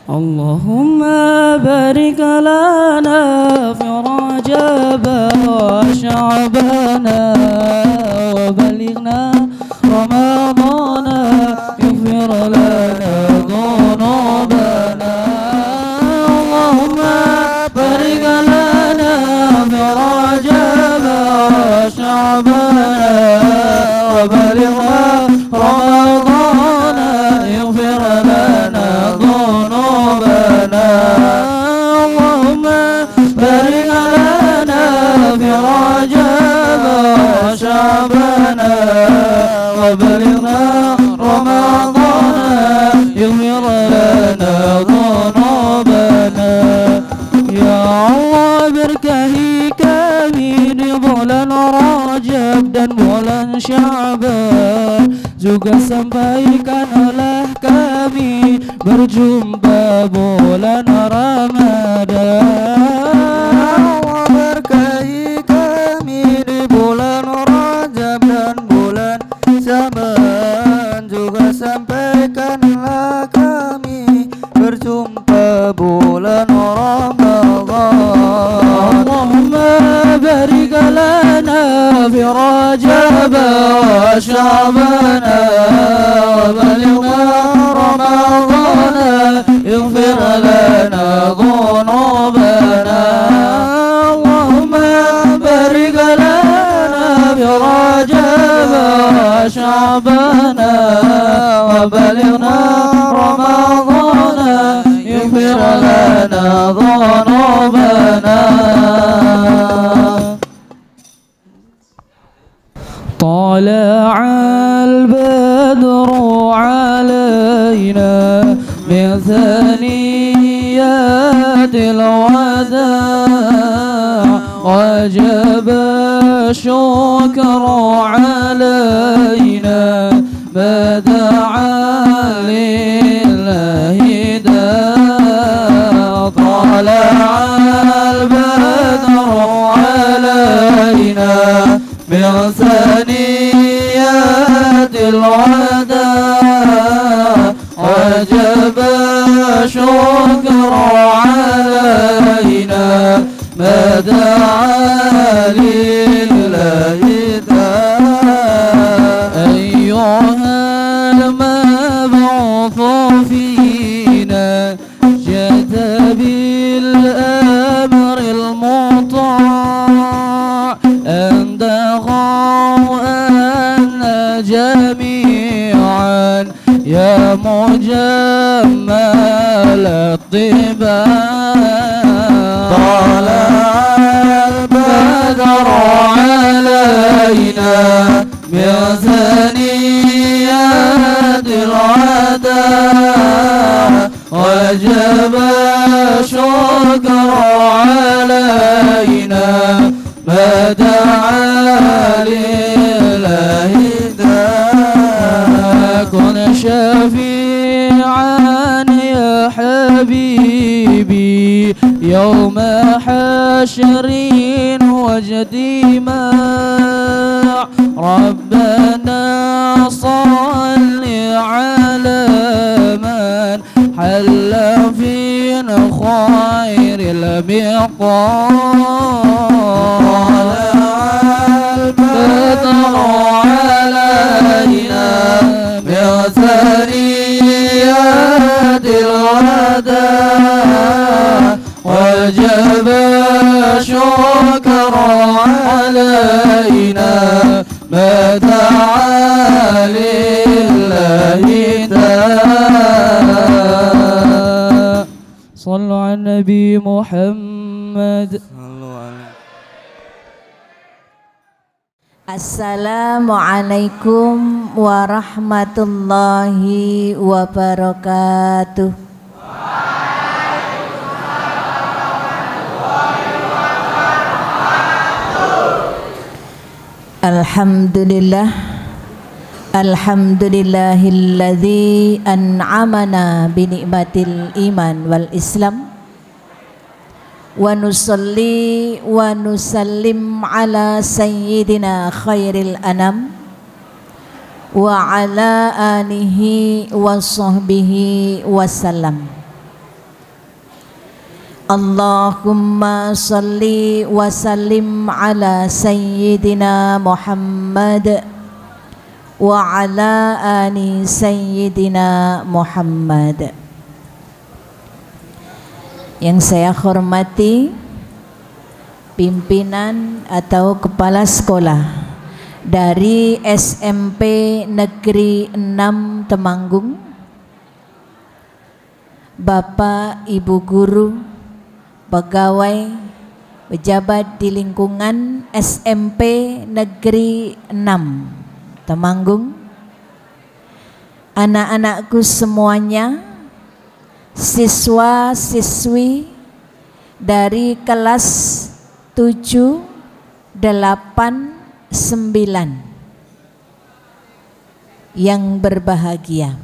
اللهم بارك لنا في رجب وشعبان وبلغنا رمضان يغفر لنا ذنوبنا. اللهم بارك لنا في رجب وشعبان وبلغنا رمضان يغفر لنا ذنوبنا. اللهم بارك لنا في رجب وشعبان وبلغنا رمضان يغفر لنا ذنوبنا. Ya Allah, berkahi kami di bulan Rajab dan bulan Sya'ban, juga sampaikanlah kami berjumpa bulan Ramadan. Allah, berkahi kami di bulan Rajab dan bulan Sya'ban, juga sampaikanlah kami berjumpa bulan Ramadan. Allahumma barik lana fi Rajab wa Sya'ban wa balighna Ramadan yaghfir lana dhunubana. Allahumma barik lana fi Rajab wa Sya'ban wa balighna Ramadan yaghfir lana dhunubana. طلع البدر علينا من ثنيات الوداع وجب الشكر علينا ما دعا لله داع. طلع البدر علينا من ثنيات الوداع وجب الشكر علينا ما دعا لله داع. أيها المبعوث فينا جئت بالأمر المطاع أندغوا أن جميعا يا مجمل الطباع. طلع البدر علينا من ثنيات الوداع وجب الشكر علينا ما دعا لله داع. كن شفيعا يا حبيبي يوم حشر واجتماع. ربنا صل على من حل في خير المقام. البدر علينا من ثنيات الوداع وجب الشكر علينا ما دعا لله داع. صلوا على النبي محمد. Assalamualaikum warahmatullahi wabarakatuh. Alhamdulillah, alhamdulillahilladzi an'amana bi ni'matil iman wal islam. Wa nusalli wa nusallim ala sayyidina khairil anam wa ala alihi wa sahbihi wasallam. Allahumma salli wa sallim ala sayyidina Muhammad wa ala ali sayyidina Muhammad. Yang saya hormati pimpinan atau kepala sekolah dari SMP Negeri 6 Temanggung, Bapak Ibu guru, pegawai, pejabat di lingkungan SMP Negeri 6 Temanggung, anak-anakku semuanya, siswa-siswi dari kelas 7, 8, 9 yang berbahagia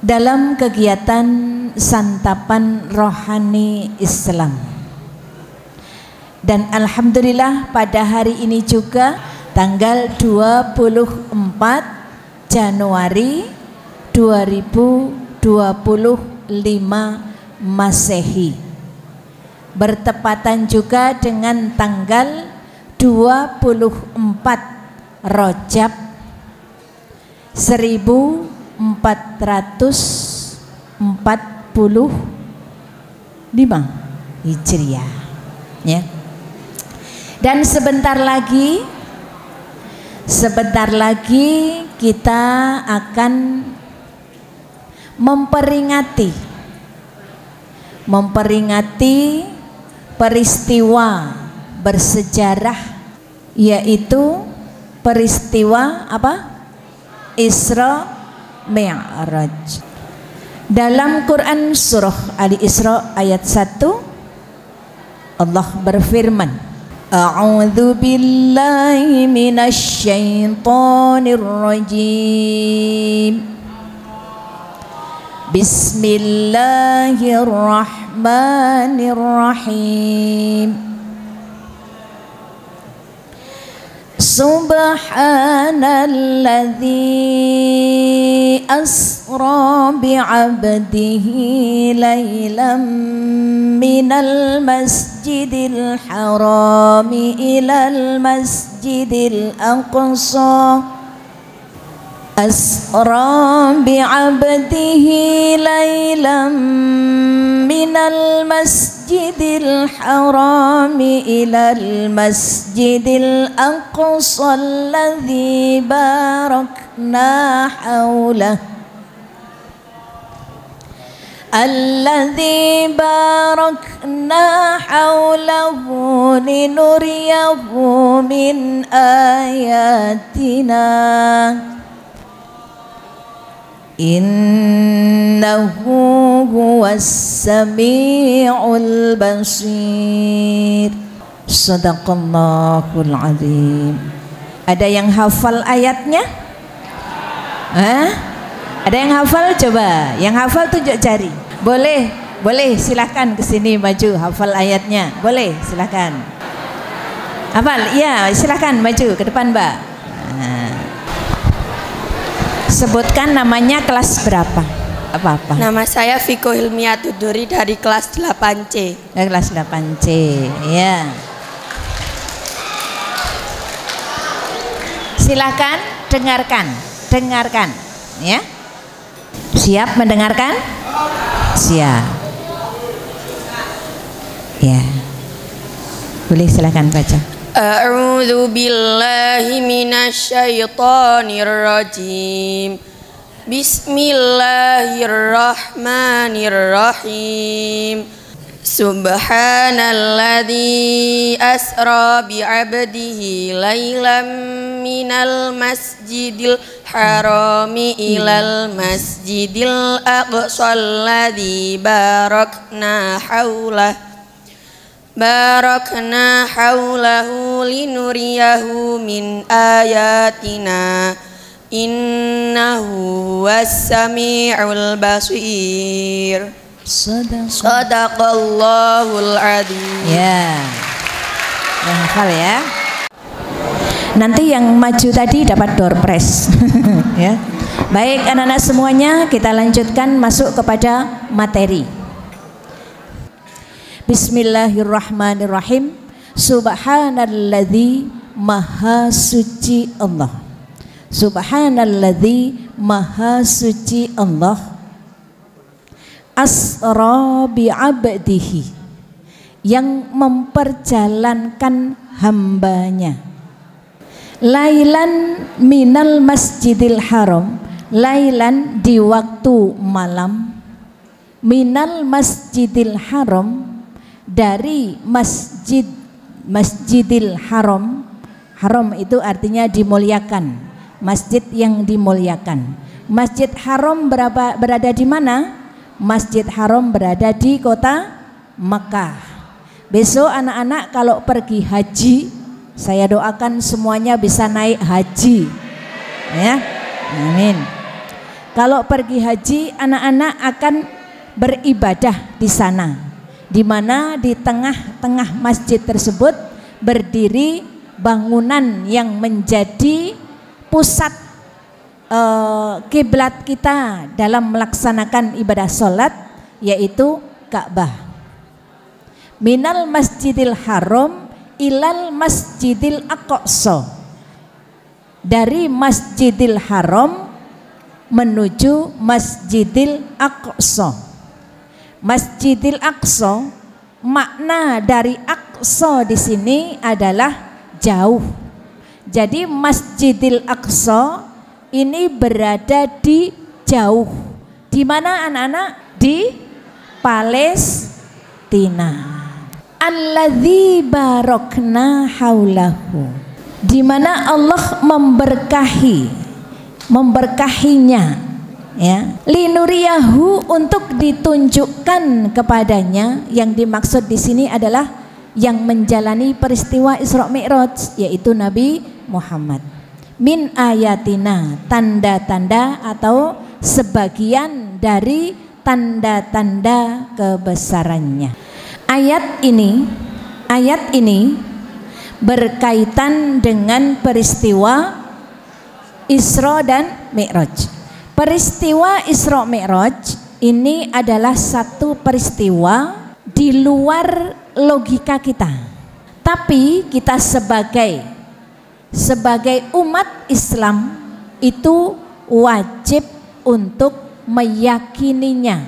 dalam kegiatan santapan rohani Islam. Dan alhamdulillah pada hari ini juga tanggal 24 Januari 2025 Masehi, bertepatan juga dengan tanggal 24 Rajab 1445 Hijriah, ya. Dan sebentar lagi kita akan memperingati peristiwa bersejarah, yaitu peristiwa apa? Isra Mi'raj. Dalam Quran surah Al-Isra ayat 1 Allah berfirman, A'udzu billahi minasy syaithanir rajim. Bismillahirrahmanirrahim. Subhanalladzi asra bi'abdihi laylan minal masjidil harami ilal masjidil aqsa. Asra bi'abdihi laylan minal masjidil harami ilal masjidil aqsa alladzi barakna hawlah linuriyahu min ayatina innahu huwas sami'ul basir. Shadaqallahul azim. Ada yang hafal ayatnya? Ada yang hafal? Coba yang hafal tunjuk jari. Boleh silakan ke sini maju hafal ayatnya. Boleh silakan. Hafal? Ya, silakan maju ke depan, Mbak. Sebutkan namanya, kelas berapa? Apa-apa? Nama saya Viko Hilmia Tuduri dari kelas 8C. Kelas 8C, ya. Silakan dengarkan, ya. Siap mendengarkan? Siap. Ya. Boleh silakan baca. A'udzu billahi minasy syaithanir rajim. Bismillahirrahmanirrahim. Subhanalladzi asra bi'abdihi laylan minal masjidil harami ilal masjidil aqsa alladzi barakna haulahu linuriyahu min ayatina innahu was-sami'ul basir. Shadaqallahul adzim. Ya. Yang hafal ya. Nanti yang maju tadi dapat door prize. Ya. Baik anak-anak semuanya, kita lanjutkan masuk kepada materi. Bismillahirrahmanirrahim. Subhanalladzi maha suci Allah. Subhanalladzi maha suci Allah. Asra bi'abdihi, yang memperjalankan hambanya. Lailan minal masjidil haram, lailan di waktu malam, minal masjidil haram dari masjidil haram. Haram itu artinya dimuliakan, masjid yang dimuliakan. Masjid haram berada di mana? Masjid haram berada di kota Mekah. Besok anak-anak kalau pergi haji, saya doakan semuanya bisa naik haji, ya, amin. Kalau pergi haji, anak-anak akan beribadah di sana, di mana di tengah-tengah masjid tersebut berdiri bangunan yang menjadi pusat kiblat kita dalam melaksanakan ibadah sholat, yaitu Ka'bah. Minal masjidil haram ilal masjidil aqsa, dari masjidil haram menuju masjidil aqsa. Masjidil aqsa, makna dari aqsa di sini adalah jauh. Jadi masjidil aqsa ini berada di jauh. Di mana anak-anak? Di Palestina. Alladzi barokna haulahu, di mana Allah memberkahinya, ya. Linuriyahu, untuk ditunjukkan kepadanya. Yang dimaksud di sini adalah yang menjalani peristiwa Isra Mi'raj, yaitu Nabi Muhammad. Min ayatina, tanda-tanda atau sebagian dari tanda-tanda kebesarannya. Ayat ini berkaitan dengan peristiwa Isra dan Mi'raj. Peristiwa Isra Mi'raj ini adalah satu peristiwa di luar logika kita. Tapi kita sebagai umat Islam itu wajib untuk meyakininya,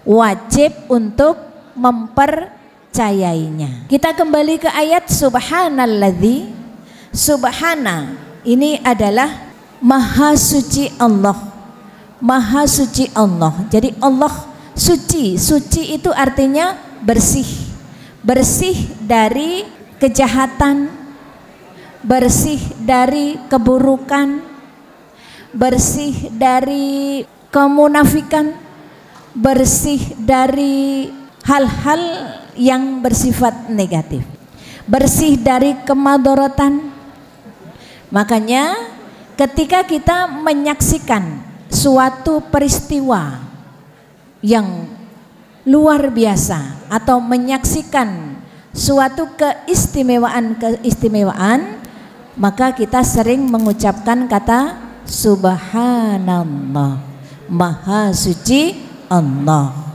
wajib untuk mempercayainya. Kita kembali ke ayat subhanalladzi. Subhana ini adalah maha suci Allah. Maha suci Allah. Jadi Allah suci. Suci itu artinya bersih. Bersih dari kejahatan, bersih dari keburukan, bersih dari kemunafikan, bersih dari hal-hal yang bersifat negatif, bersih dari kemadharatan. Makanya ketika kita menyaksikan suatu peristiwa yang luar biasa atau menyaksikan suatu keistimewaan, maka kita sering mengucapkan kata subhanallah, maha suci Allah.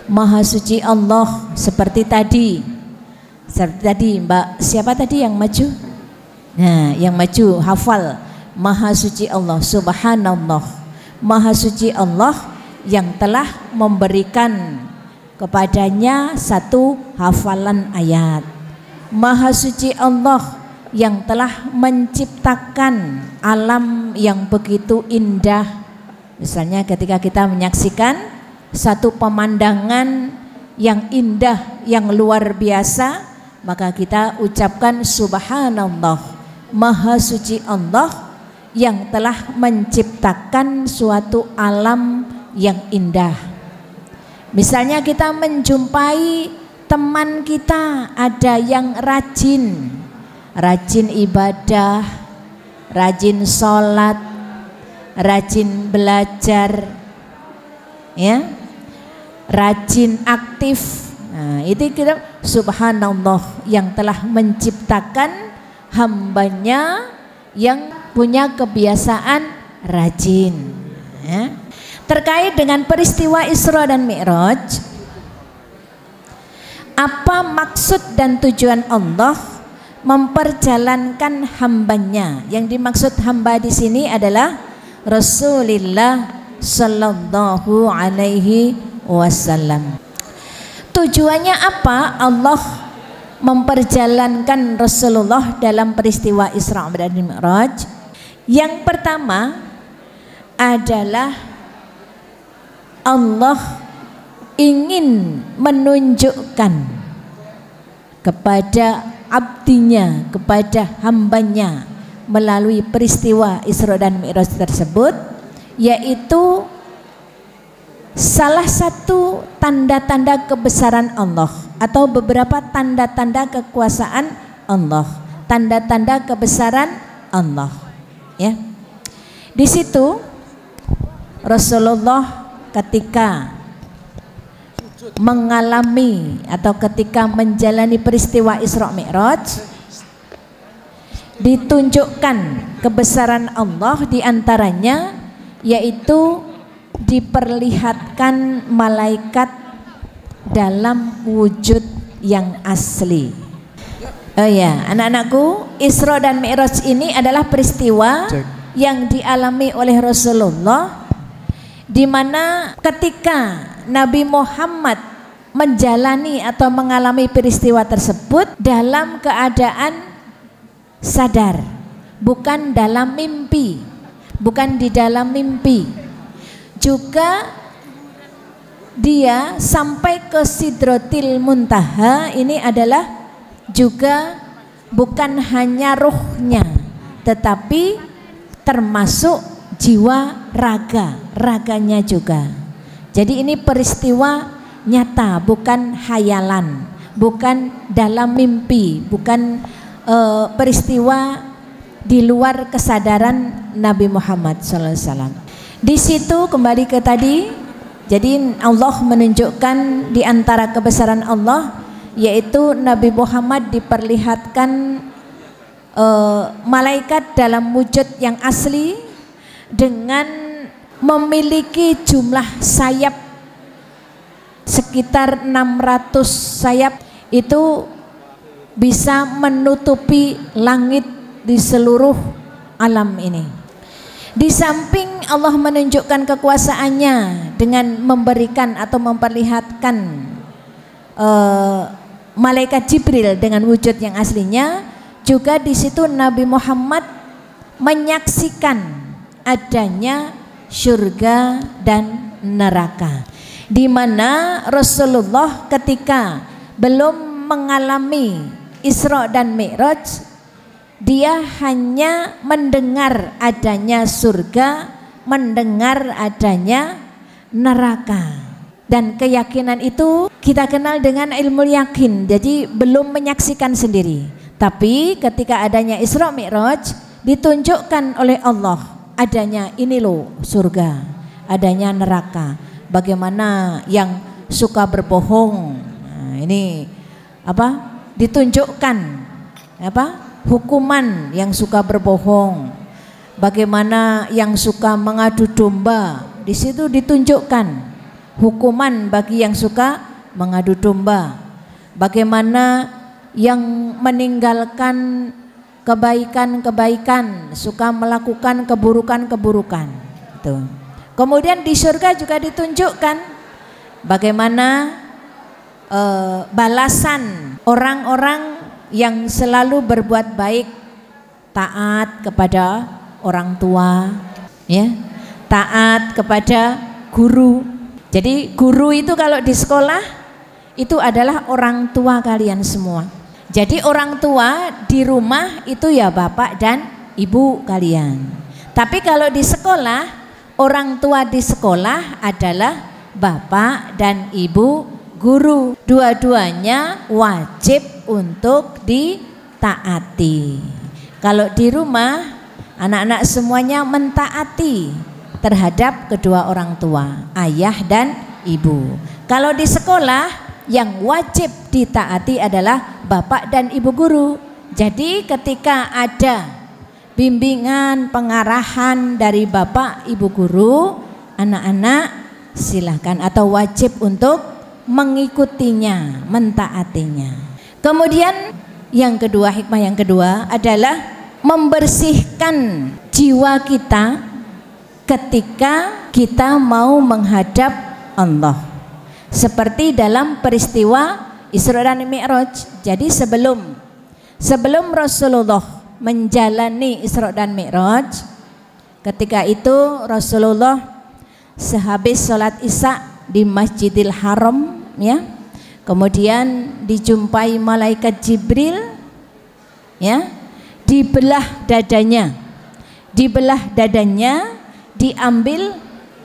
Maha suci Allah, seperti tadi Mbak, siapa tadi yang maju? Nah, yang maju hafal maha suci Allah, subhanallah, maha suci Allah yang telah memberikan kepadanya satu hafalan ayat. Maha suci Allah yang telah menciptakan alam yang begitu indah. Misalnya ketika kita menyaksikan satu pemandangan yang indah, yang luar biasa, maka kita ucapkan subhanallah, maha suci Allah yang telah menciptakan suatu alam yang indah. Misalnya kita menjumpai teman kita, ada yang rajin ibadah, rajin sholat, rajin belajar, ya, rajin aktif. Nah, itu kita subhanallah yang telah menciptakan hambanya yang punya kebiasaan rajin, ya. Terkait dengan peristiwa Isra dan Mi'raj, apa maksud dan tujuan Allah memperjalankan hambanya. Yang dimaksud hamba di sini adalah Rasulullah sallallahu alaihi wasallam. Tujuannya apa Allah memperjalankan Rasulullah dalam peristiwa Isra dan Mi'raj? Yang pertama adalah Allah ingin menunjukkan kepada abdinya, kepada hambanya melalui peristiwa Isra dan Mi'raj tersebut, yaitu salah satu tanda-tanda kebesaran Allah atau beberapa tanda-tanda kekuasaan Allah, tanda-tanda kebesaran Allah. Ya, di situ Rasulullah ketika mengalami atau ketika menjalani peristiwa Isra Mi'raj ditunjukkan kebesaran Allah, diantaranya yaitu diperlihatkan malaikat dalam wujud yang asli. Oh ya, anak-anakku, Isra dan Mi'raj ini adalah peristiwa yang dialami oleh Rasulullah, di mana ketika Nabi Muhammad menjalani atau mengalami peristiwa tersebut dalam keadaan sadar, bukan dalam mimpi, bukan di dalam mimpi. Juga dia sampai ke Sidratil Muntaha, ini adalah juga bukan hanya ruhnya, tetapi termasuk jiwa raganya juga. Jadi ini peristiwa nyata, bukan hayalan, bukan dalam mimpi, bukan peristiwa di luar kesadaran Nabi Muhammad SAW. Di situ kembali ke tadi, jadi Allah menunjukkan di antara kebesaran Allah, yaitu Nabi Muhammad diperlihatkan malaikat dalam wujud yang asli dengan memiliki jumlah sayap sekitar 600 sayap, itu bisa menutupi langit di seluruh alam ini. Di samping Allah menunjukkan kekuasaannya dengan memberikan atau memperlihatkan malaikat Jibril dengan wujud yang aslinya, juga di situ Nabi Muhammad menyaksikan adanya surga dan neraka, di mana Rasulullah ketika belum mengalami Isra dan Mi'raj, dia hanya mendengar adanya surga, mendengar adanya neraka, dan keyakinan itu kita kenal dengan ilmu yakin. Jadi belum menyaksikan sendiri, tapi ketika adanya Isra Mi'raj ditunjukkan oleh Allah adanya ini loh surga, adanya neraka. Bagaimana yang suka berbohong, nah, ini apa? Ditunjukkan apa? Hukuman yang suka berbohong. Bagaimana yang suka mengadu domba, di situ ditunjukkan hukuman bagi yang suka mengadu domba. Bagaimana yang meninggalkan kebaikan-kebaikan, suka melakukan keburukan-keburukan. Kemudian di surga juga ditunjukkan bagaimana balasan orang-orang yang selalu berbuat baik, taat kepada orang tua, ya, taat kepada guru. Jadi guru itu kalau di sekolah itu adalah orang tua kalian semua. Jadi orang tua di rumah itu ya bapak dan ibu kalian. Tapi kalau di sekolah, orang tua di sekolah adalah bapak dan ibu guru. Dua-duanya wajib untuk ditaati. Kalau di rumah, anak-anak semuanya mentaati terhadap kedua orang tua, ayah dan ibu. Kalau di sekolah, yang wajib ditaati adalah bapak dan ibu guru. Jadi ketika ada bimbingan, pengarahan dari bapak ibu guru, anak-anak silahkan atau wajib untuk mengikutinya, mentaatinya. Kemudian yang kedua, hikmah yang kedua adalah membersihkan jiwa kita ketika kita mau menghadap Allah. Seperti dalam peristiwa Isra dan Mi'raj. Jadi sebelum Rasulullah menjalani Isra dan Mi'raj, ketika itu Rasulullah sehabis sholat Isya di Masjidil Haram, ya, kemudian dijumpai malaikat Jibril, ya, dibelah dadanya, diambil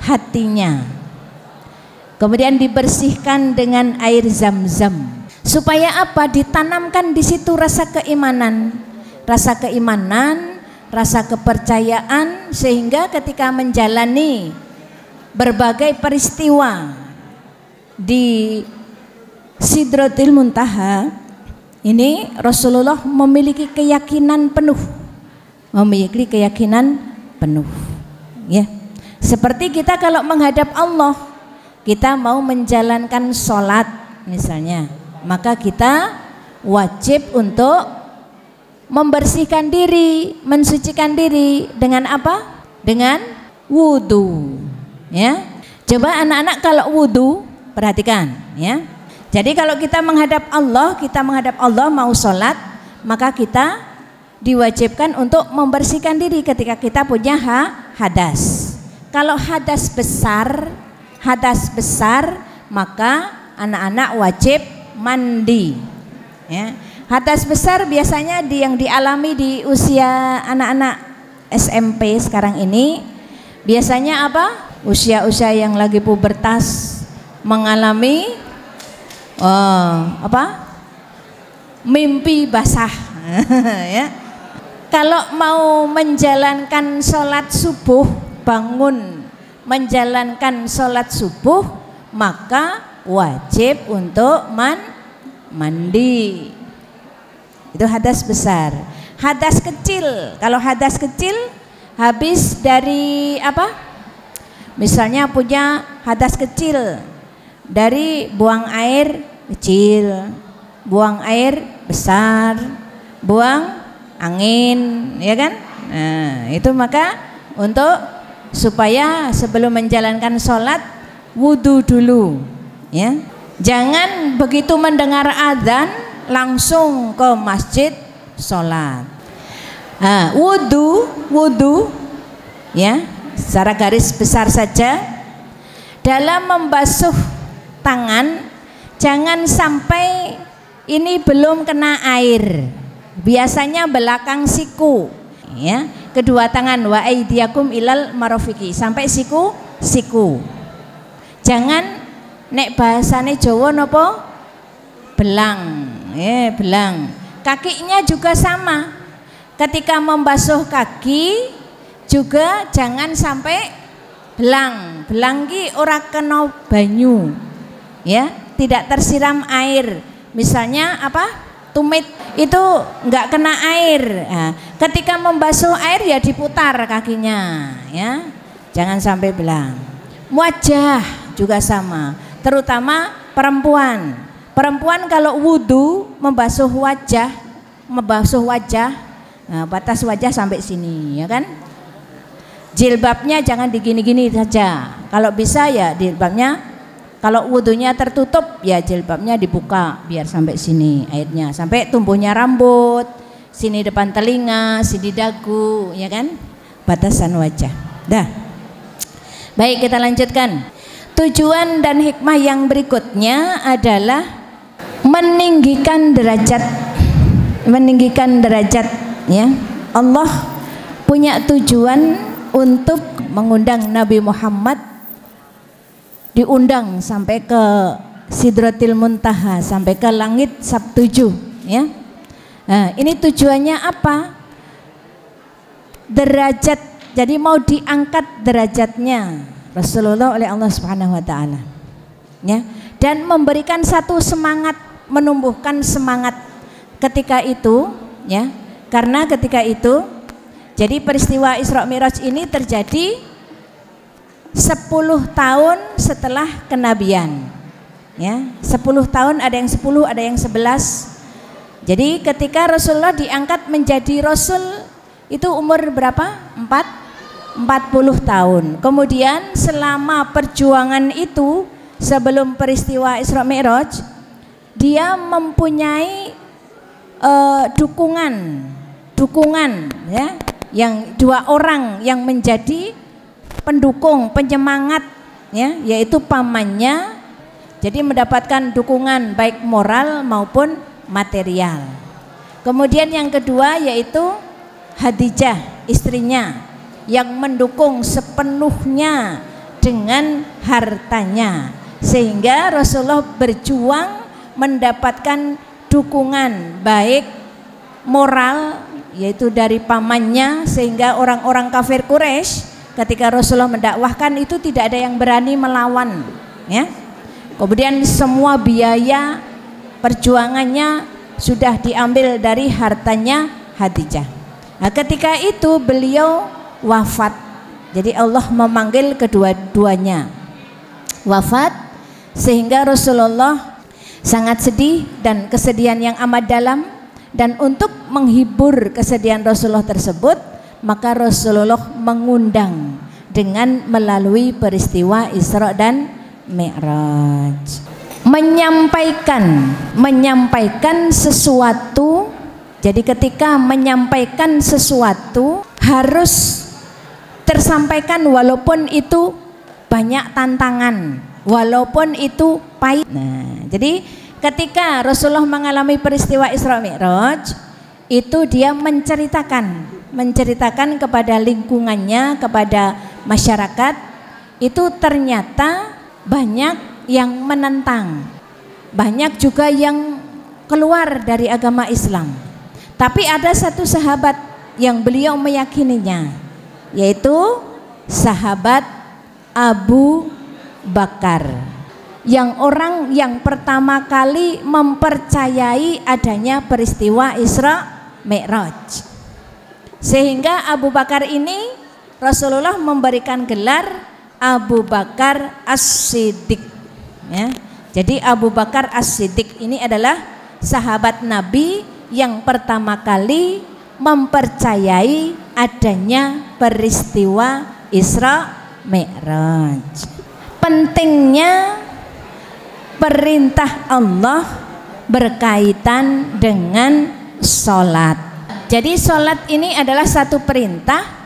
hatinya, kemudian dibersihkan dengan air Zam-Zam. Supaya apa? Ditanamkan di situ rasa keimanan, rasa kepercayaan, sehingga ketika menjalani berbagai peristiwa di Sidratil Muntaha ini, Rasulullah memiliki keyakinan penuh, ya. Seperti kita kalau menghadap Allah, kita mau menjalankan sholat misalnya, maka kita wajib untuk membersihkan diri, mensucikan diri dengan apa? Dengan wudhu, ya. Coba anak-anak kalau wudhu, perhatikan, ya. Jadi kalau kita menghadap Allah mau sholat, maka kita diwajibkan untuk membersihkan diri ketika kita punya hadas. Kalau hadas besar, maka anak-anak wajib mandi, ya. Hadas besar biasanya yang dialami di usia anak-anak SMP sekarang ini, biasanya apa? Usia-usia yang lagi pubertas, mengalami mimpi basah. Ya. Kalau mau menjalankan sholat subuh, bangun menjalankan sholat subuh, maka wajib untuk mandi. Itu hadas besar. Hadas kecil, kalau hadas kecil habis dari apa? Misalnya punya hadas kecil dari buang air kecil, buang air besar, buang angin, ya kan? Nah, itu maka untuk supaya sebelum menjalankan sholat wudhu dulu, ya. Jangan begitu mendengar adzan langsung ke masjid sholat. Nah, wudhu, ya, secara garis besar saja dalam membasuh tangan, jangan sampai ini belum kena air. Biasanya belakang siku, ya, kedua tangan, wa aidiakum ilal marofiki, sampai siku. Jangan nek bahasane Jawa nopo? Belang, belang. Kakinya juga sama. Ketika membasuh kaki juga jangan sampai belang. Belang ki ora kena banyu, ya, tidak tersiram air. Misalnya apa? Tumit itu enggak kena air. Nah, ketika membasuh air ya diputar kakinya, ya. Jangan sampai belang. Wajah juga sama, terutama perempuan. Perempuan kalau wudhu membasuh wajah, nah, batas wajah sampai sini, ya kan? Jilbabnya jangan digini-gini saja. Kalau bisa ya jilbabnya, kalau wudhunya tertutup ya jilbabnya dibuka biar sampai sini airnya, sampai tumbuhnya rambut, sini depan telinga, sini dagu, ya kan? Batasan wajah. Dah. Baik, kita lanjutkan. Tujuan dan hikmah yang berikutnya adalah meninggikan derajat, ya. Allah punya tujuan untuk mengundang Nabi Muhammad, diundang sampai ke Sidratil Muntaha, sampai ke langit Sabtujuh, ya. Nah, ini tujuannya apa? Derajat, jadi mau diangkat derajatnya Rasulullah oleh Allah Subhanahu wa taala, ya, dan memberikan satu semangat, menumbuhkan semangat ketika itu, ya. Karena ketika itu, jadi peristiwa Isra Mi'raj ini terjadi 10 tahun setelah kenabian. Ya, 10 tahun, ada yang 10, ada yang 11. Jadi ketika Rasulullah diangkat menjadi Rasul itu umur berapa? 40 tahun. Kemudian selama perjuangan itu sebelum peristiwa Isra Mi'raj, dia mempunyai dukungan ya, yang 2 orang yang menjadi pendukung, penyemangat ya, yaitu pamannya. Jadi mendapatkan dukungan baik moral maupun material. Kemudian yang kedua yaitu Khadijah, istrinya, yang mendukung sepenuhnya dengan hartanya, sehingga Rasulullah berjuang mendapatkan dukungan baik moral yaitu dari pamannya, sehingga orang-orang kafir Quraisy ketika Rasulullah mendakwahkan itu tidak ada yang berani melawan ya. Kemudian semua biaya perjuangannya sudah diambil dari hartanya Khadijah. Nah, ketika itu beliau wafat. Jadi Allah memanggil kedua-duanya wafat, sehingga Rasulullah sangat sedih dan kesedihan yang amat dalam. Dan untuk menghibur kesedihan Rasulullah tersebut, maka Rasulullah mengundang dengan melalui peristiwa Isra dan Mi'raj, menyampaikan sesuatu. Jadi ketika menyampaikan sesuatu harus tersampaikan walaupun itu banyak tantangan, walaupun itu pahit. Nah, jadi ketika Rasulullah mengalami peristiwa Isra Mi'raj itu dia menceritakan kepada lingkungannya, kepada masyarakat, itu ternyata banyak yang menentang, banyak juga yang keluar dari agama Islam. Tapi ada satu sahabat yang beliau meyakininya, yaitu sahabat Abu Bakar, yang orang yang pertama kali mempercayai adanya peristiwa Isra Mi'raj. Sehingga Abu Bakar ini Rasulullah memberikan gelar Abu Bakar As-Siddiq ya. Jadi Abu Bakar As-Siddiq ini adalah sahabat Nabi yang pertama kali mempercayai adanya peristiwa Isra Mi'raj. Pentingnya perintah Allah berkaitan dengan sholat. Jadi sholat ini adalah satu perintah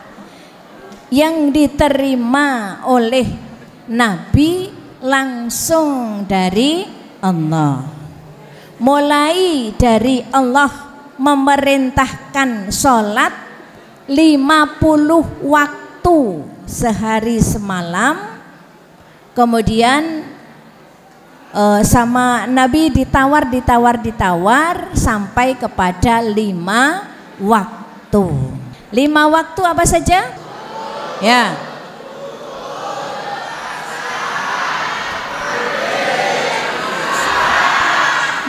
yang diterima oleh Nabi langsung dari Allah. Mulai dari Allah memerintahkan sholat 50 waktu sehari semalam. Kemudian sama Nabi ditawar sampai kepada 5 waktu. 5 waktu apa saja? Ya.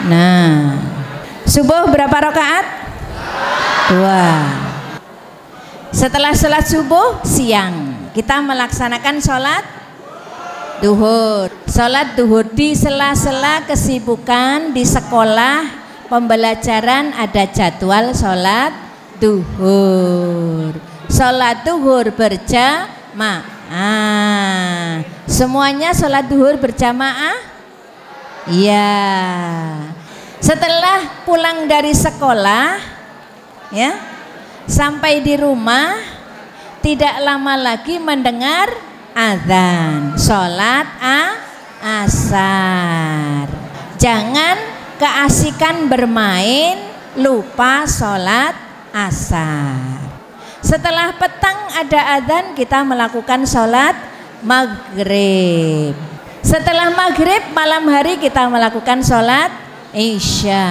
Nah, subuh berapa rakaat? 2. Setelah sholat subuh siang kita melaksanakan sholat duhur. Sholat duhur di sela-sela kesibukan di sekolah pembelajaran ada jadwal sholat duhur. Sholat duhur berjamaah. Semuanya sholat duhur berjamaah? Ya. Setelah pulang dari sekolah ya, sampai di rumah tidak lama lagi mendengar azan sholat asar. Jangan keasikan bermain lupa sholat asar. Setelah petang ada azan, kita melakukan sholat maghrib. Setelah maghrib malam hari kita melakukan sholat isya.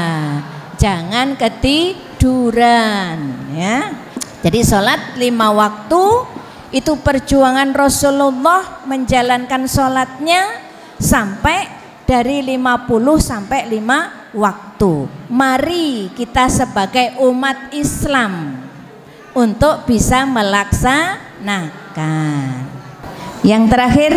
Jangan ketiduran ya. Jadi sholat 5 waktu itu perjuangan Rasulullah menjalankan sholatnya sampai dari 50 sampai 5 waktu. Mari kita sebagai umat Islam untuk bisa melaksanakan. Yang terakhir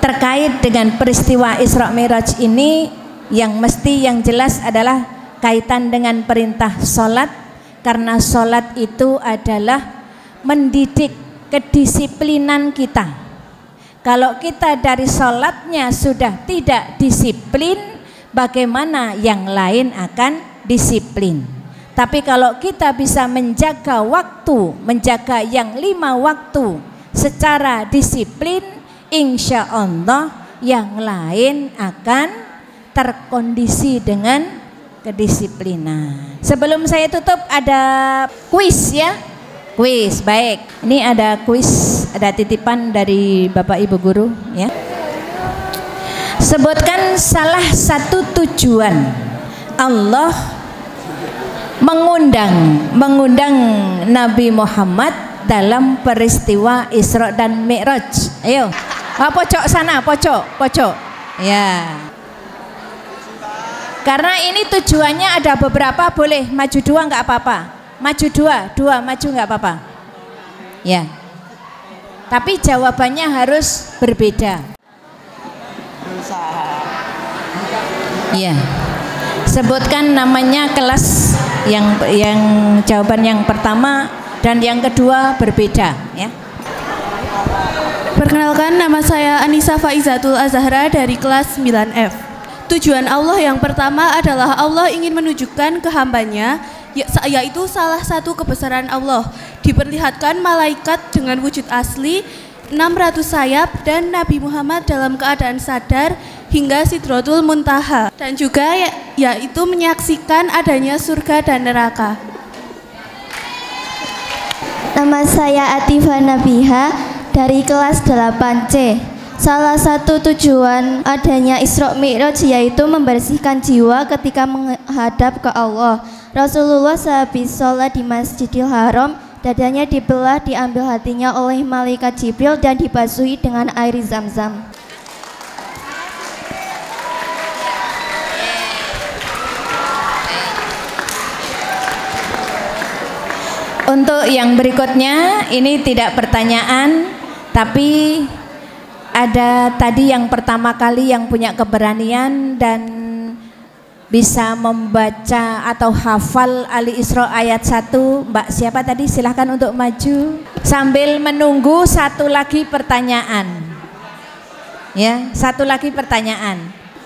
terkait dengan peristiwa Isra Mi'raj ini yang jelas adalah kaitan dengan perintah sholat, karena sholat itu adalah mendidik kedisiplinan kita. Kalau kita dari sholatnya sudah tidak disiplin, bagaimana yang lain akan disiplin. Tapi kalau kita bisa menjaga waktu, menjaga yang 5 waktu secara disiplin, insya Allah yang lain akan terkondisi dengan kedisiplinan. Sebelum saya tutup ada kuis ya. Kuis, baik. Ini ada kuis, ada titipan dari Bapak Ibu guru ya. Sebutkan salah satu tujuan Allah mengundang Nabi Muhammad dalam peristiwa Isra dan Mi'raj. Ayo. Pojok sana, pojok. Ya. Karena ini tujuannya ada beberapa, boleh maju 2 nggak apa-apa. Maju dua maju nggak apa-apa. Ya. Tapi jawabannya harus berbeda. Ya. Sebutkan namanya kelas yang jawaban yang pertama dan yang kedua berbeda ya. Perkenalkan, nama saya Anissa Faizatul Azahra dari kelas 9F. Tujuan Allah yang pertama adalah Allah ingin menunjukkan ke hambanya, yaitu salah satu kebesaran Allah. Diperlihatkan malaikat dengan wujud asli, 600 sayap, dan Nabi Muhammad dalam keadaan sadar hingga Sidratul Muntaha. Dan juga yaitu menyaksikan adanya surga dan neraka. Nama saya Atifa Nabiha dari kelas 8C. Salah satu tujuan adanya Isra Mi'raj yaitu membersihkan jiwa ketika menghadap ke Allah. Rasulullah sehabis sholat di Masjidil Haram, dadanya dibelah, diambil hatinya oleh malaikat Jibril dan dibasuhi dengan air Zam-Zam. Untuk yang berikutnya, ini tidak pertanyaan, tapi ada tadi yang pertama kali yang punya keberanian dan bisa membaca atau hafal Ali Isra ayat 1. Mbak siapa tadi? Silahkan untuk maju sambil menunggu satu lagi pertanyaan. Ya, satu lagi pertanyaan.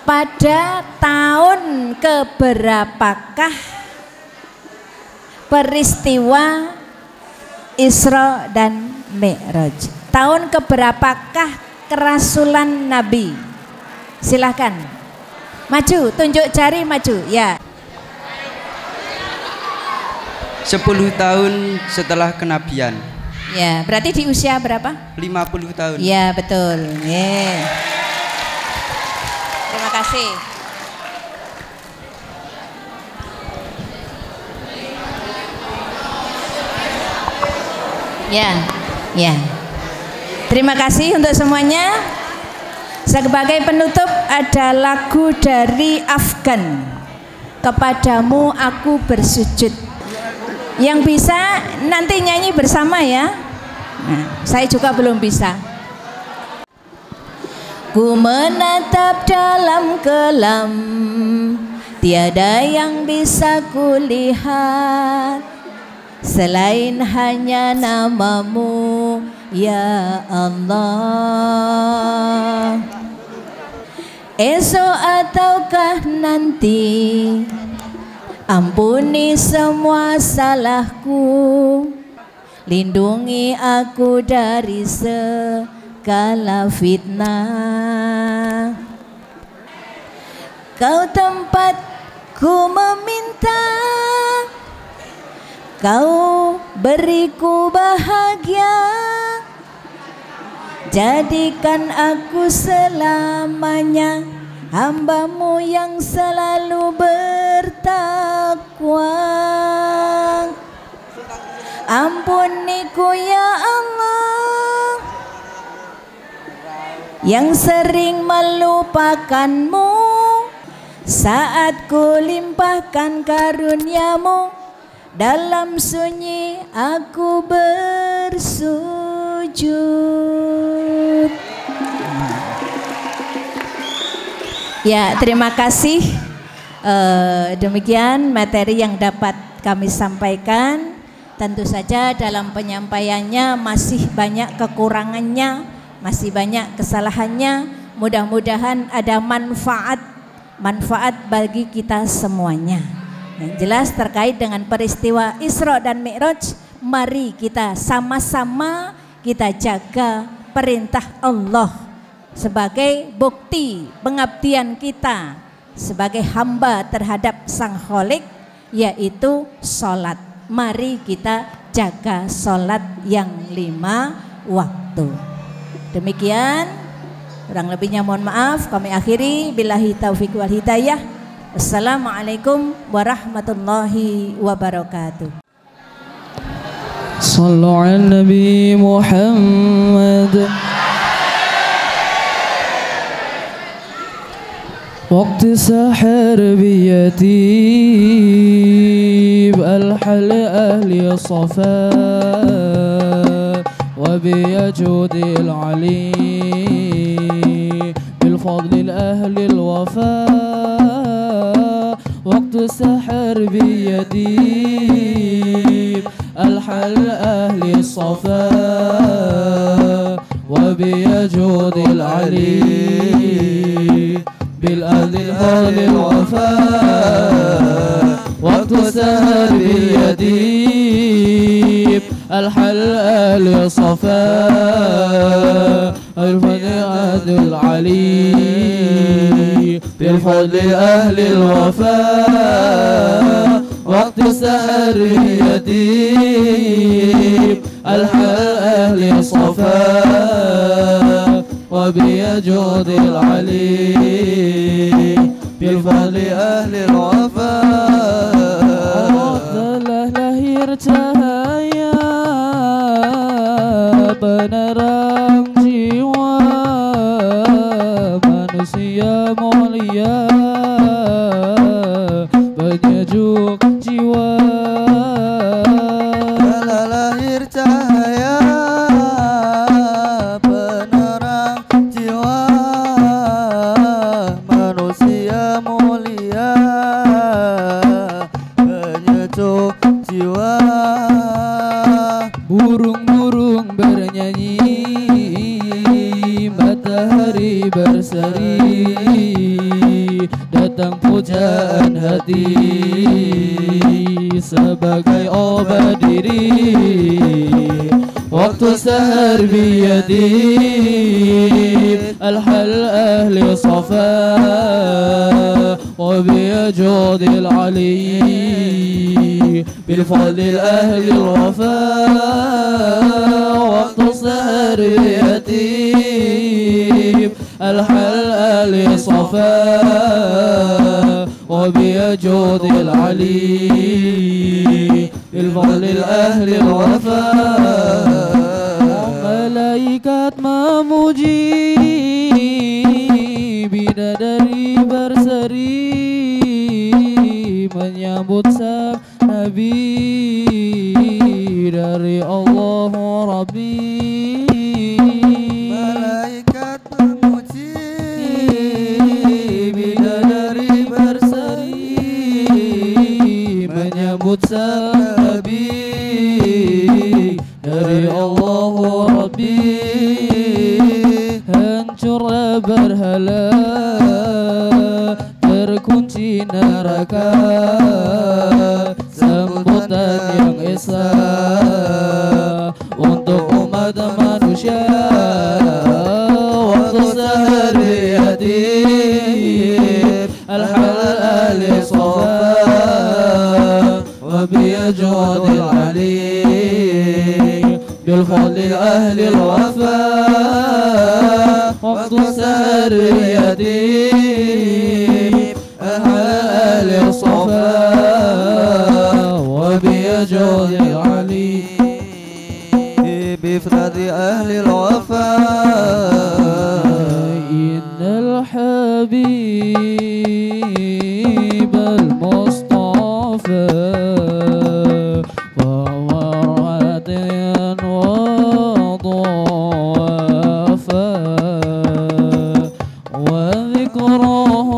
Pada tahun keberapakah peristiwa Isra dan Mi'raj? Tahun keberapakah kerasulan Nabi? Silahkan maju, tunjuk jari, maju ya. 10 tahun setelah kenabian. Ya, berarti di usia berapa? 50 tahun. Ya, betul. Yeah. Terima kasih. Ya. Terima kasih untuk semuanya. Sebagai penutup ada lagu dari Afgan, Kepadamu Aku Bersujud. Yang bisa nanti nyanyi bersama ya. Nah, saya juga belum bisa. Ku menatap dalam kelam, tiada yang bisa kulihat selain hanya namamu ya Allah. Esok ataukah nanti, ampuni semua salahku, lindungi aku dari segala fitnah. Kau tempatku meminta, Kau beriku bahagia, jadikan aku selamanya hamba-Mu yang selalu bertakwa. Ampuniku ya Allah, yang sering melupakan-Mu saat ku limpahkan karunia-Mu. Dalam sunyi aku bersujud. Ya, terima kasih. Demikian materi yang dapat kami sampaikan. Tentu saja dalam penyampaiannya masih banyak kekurangannya, masih banyak kesalahannya. Mudah-mudahan ada manfaat bagi kita semuanya. Yang jelas terkait dengan peristiwa Isra dan Mi'raj, mari kita sama-sama kita jaga perintah Allah sebagai bukti pengabdian kita sebagai hamba terhadap Sang Khalik, yaitu sholat. Mari kita jaga sholat yang 5 waktu. Demikian, kurang lebihnya mohon maaf. Kami akhiri, billahi taufiq wal hidayah. Assalamualaikum warahmatullahi wabarakatuh. Sallu ala Nabi Muhammad. وقت سحر بيتيب الحل أهل الصفاء وبيجود العلي بالفضل الأهل الوفاء وقت سحر بيتيب الحل أهل الصفاء وبيجود العلي بالأهل الأهل الوفاء وقت سهر بيديب الحل أهل الصفاء الفنعاد العلي بالفضل أهل الوفاء وقت سهر بيديب الحل أهل الصفاء وبيجود العلي بالفضل أهل الوفاء lahir cahaya penerang jiwa manusia mulia penyejuk jiwa. Lahir cahaya burung-burung bernyanyi, matahari berseri, datang pujaan hati sebagai obat diri. Waktu sahar biyadib al-hal ahli safa wa biyajudil ali بالفضل الأهل الوفاء وقت السهر يتيب الحل أهل صفاء وبيجود العلي بالفضل الأهل الوفاء ملائكة memuji bidadari berseri menyambut sang Nabi dari Allah Rabbi. Malaikat memuji bidadari berseri menyambut sang Nabi dari Allah Rabbi. Hancurlah berhala terkunci neraka, sambutan yang esa untuk umat manusia. Waktu sahar yatib al-halal ahli safa wa biyajudil ali bilfadli ahli al-wafa. Waktu sahar yatib al-halal ahli safa وبيجود العلي بفضل أهل الوفاء إن الحبيب المصطفى فهو رعد وضعفا وذكره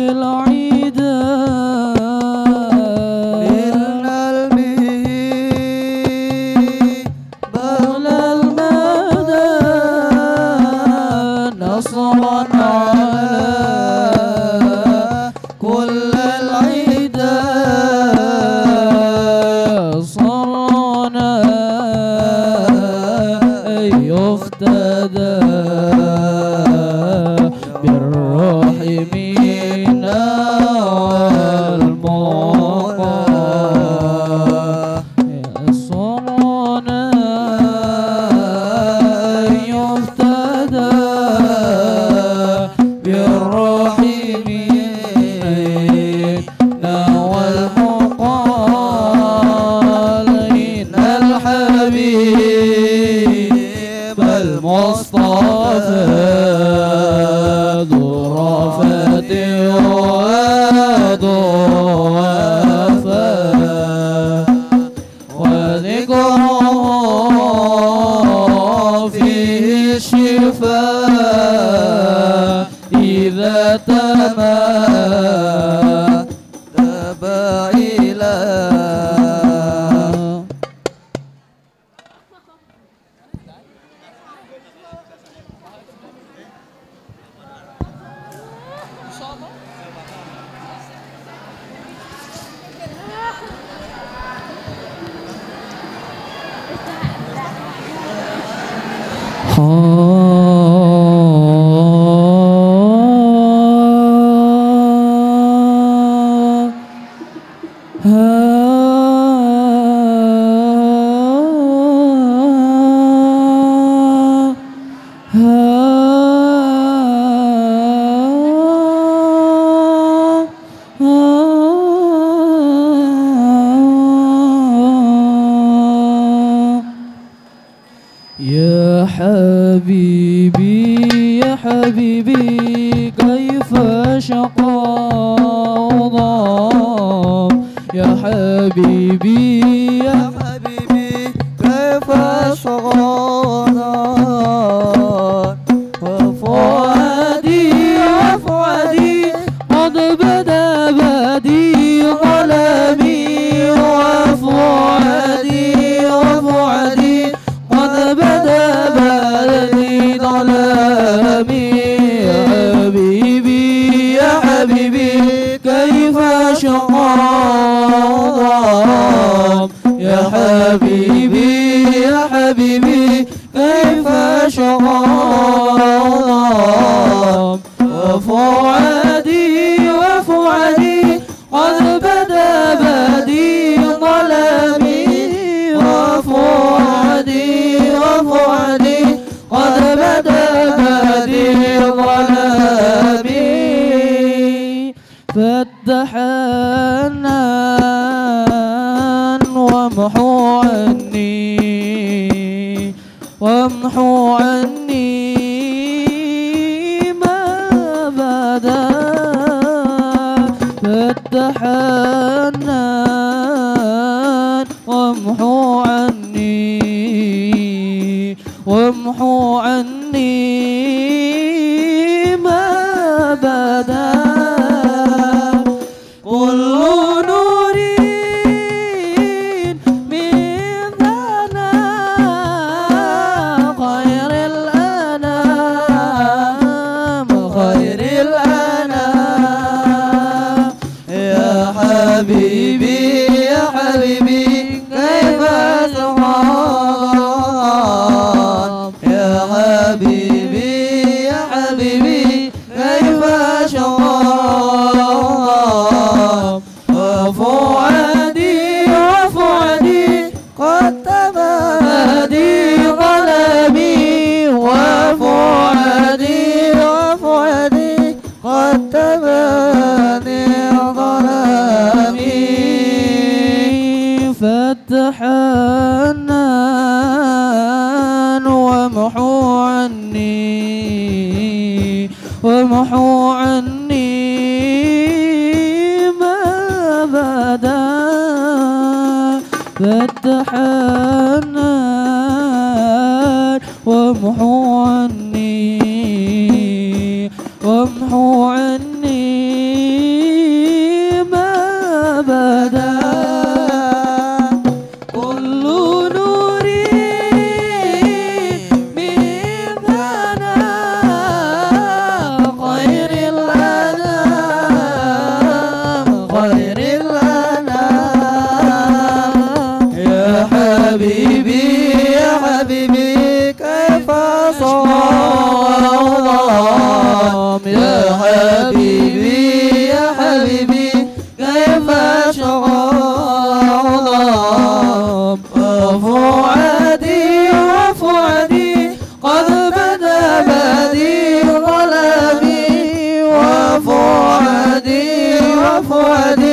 العيدا نلنا به طول المدى نصرا على كل العدا صرنا أن يفتدى بالروح منا والموقى صرنا أن يفتدى بالروح منا والموقى إن الحبيب المصطفى ذو رأفة وذو وفاء وذكره فيه الشفاء إذا تبا إلى يا حبيبي يا حبيبي كيف شقاء ضام يا حبيبي يا حبيبي كيف شغانا وفؤادي وفؤادي قد بدا بدي ظلمي وفؤادي وفؤادي قد بدا بدي ظلمي يا حبيبي يا حبيبي كيف شقاء يا حبيبي يا حبيبي كيف شقاء وفؤادي وفؤادي قد بدا بدي ظلمي وفؤادي وفؤادي قد بدا بدي ظلمي فتح النان وامحو عني وامحو عني ما بدا فتح النان وامحو عني وامحو عني ما بدا كل نور من ذنا خير الأنام خير الأنام يا حبيبي يا حبيبي كيف شقاء يا حبيبي يا حبيبي كيف شقاء وفؤادي وفؤادي قد تبادي ظلمي وفؤادي وفؤادي قد تبادي ظلمي فتح النان وامحو عني وامحو عني ما بدا فتح النار وامحو عني وامحو عني فؤاد